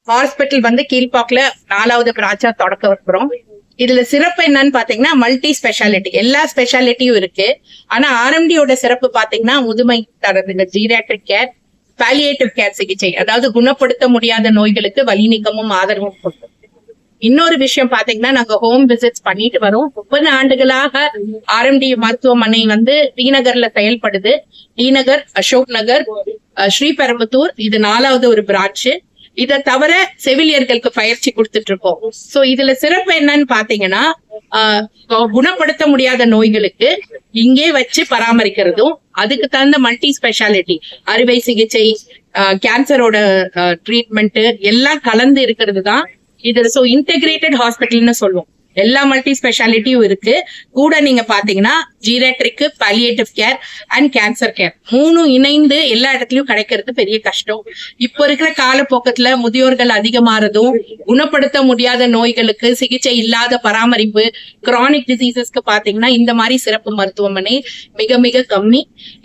Hospital வந்து கீழ்பாக்குல 4வது பிரான்ச்சா தொடக்க வைக்கிறோம். இதுல சிறப்பு என்னன்னு பாத்தீங்கன்னா மல்டி ஸ்பெஷாலிட்டி, எல்லா ஸ்பெஷாலிட்டியும் இருக்கு. ஆனா ஆர்எம்டியோட சிறப்பு பாத்தீங்கன்னா முதுமை தரதுங்க, ஜீரியாட்ரிக் கேர், பாலியேட்டிவ் கேர் சிகிச்சை, அதாவது குணப்படுத்த முடியாத நோய்களுக்கு வலி நீக்கமும் ஆதரவும் கொடுக்கும். இன்னொரு விஷயம் பாத்தீங்கன்னா நாங்க ஹோம் விசிட்ஸ் பண்ணிட்டு வரோம். 30 ஆண்டுகளாக ஆர்எம்டி மருத்துவமனை வந்து டி நகர்ல செயல்படுது. டி நகர், அசோக் நகர், ஸ்ரீபெரும்புத்தூர், இது 4வது ஒரு பிரான்ச். இதை தவிர செவிலியர்களுக்கு பயிற்சி கொடுத்துட்டு இருக்கோம். சோ இதுல சிறப்பு என்னன்னு பாத்தீங்கன்னா குணப்படுத்த முடியாத நோய்களுக்கு இங்கே வச்சு பராமரிக்கிறதும், அதுக்கு தகுந்த மல்டி ஸ்பெஷாலிட்டி, அறுவை சிகிச்சை, கேன்சரோட ட்ரீட்மெண்ட் எல்லாம் கலந்து இருக்கிறது தான் இது. சோ இன்டெகிரேட்டட் ஹாஸ்பிட்டல்னு சொல்லுவோம். எல்லா மல்டி ஸ்பெஷாலிட்டியும் இருக்கு. கூட நீங்க பாத்தீங்கன்னா geriatric, palliative care and cancer care 3 இணைந்து எல்லா இடத்துலயும் கிடைக்கிறது பெரிய கஷ்டம். இப்ப இருக்கிற காலப்போக்கத்துல முதியோர்கள் அதிகமாறதும், குணப்படுத்த முடியாத நோய்களுக்கு சிகிச்சை இல்லாத பராமரிப்பு, கிரானிக் டிசீசஸ்க்கு பாத்தீங்கன்னா இந்த மாதிரி சிறப்பு மருத்துவமனை மிக மிக கம்மி.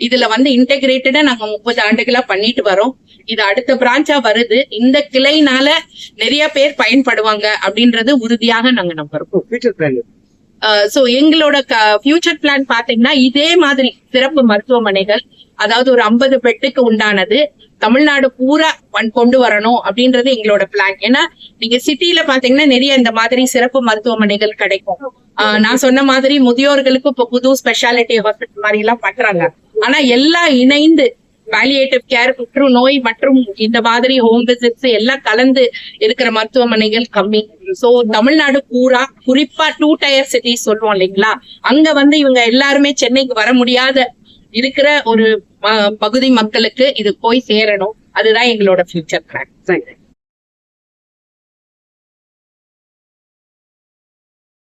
இதுல வந்து இன்டெகிரேட்டடா நாங்க 30 ஆண்டுகளா பண்ணிட்டு வரோம். இது அடுத்த பிரான்ச்சா வருது. இந்த கிளைனால நிறைய பேர் பயன்படுவாங்க அப்படின்றது உறுதியாக நாங்க நம்புறோம். சோ எங்களோட ஃபியூச்சர் பிளான் பாத்தீங்கன்னா இதே மாதிரி சிறப்பு மருத்துவமனைகள், அதாவது ஒரு 50 பெட்டுக்கு உண்டானது தமிழ்நாடு பூரா கொண்டு வரணும் அப்படின்றது எங்களோட பிளான். ஏன்னா நீங்க சிட்டில பாத்தீங்கன்னா நிறைய இந்த மாதிரி சிறப்பு மருத்துவமனைகள் கிடைக்கும். நான் சொன்ன மாதிரி முதியோர்களுக்கு இப்ப புது ஸ்பெஷாலிட்டி ஹாஸ்பிட்டல் மாதிரி எல்லாம் பண்றாங்க. ஆனா எல்லாம் இணைந்து பாலியேட்டிவ் கேர், புற்றுநோய் மற்றும் இந்த மாதிரி ஹோம் விசிட்ஸ் எல்லாம் கலந்து இருக்கிற மருத்துவமனைகள் கம்மி. சோ தமிழ்நாடு பூரா, குறிப்பா 2 டயர் சிட்டிஸ் சொல்லுவோம் இல்லைங்களா, அங்க வந்து இவங்க எல்லாருமே சென்னைக்கு வர முடியாத இருக்கிற ஒரு பகுதி மக்களுக்கு இது போய் சேரணும். அதுதான் எங்களோட ஃபியூச்சர் பிளான்.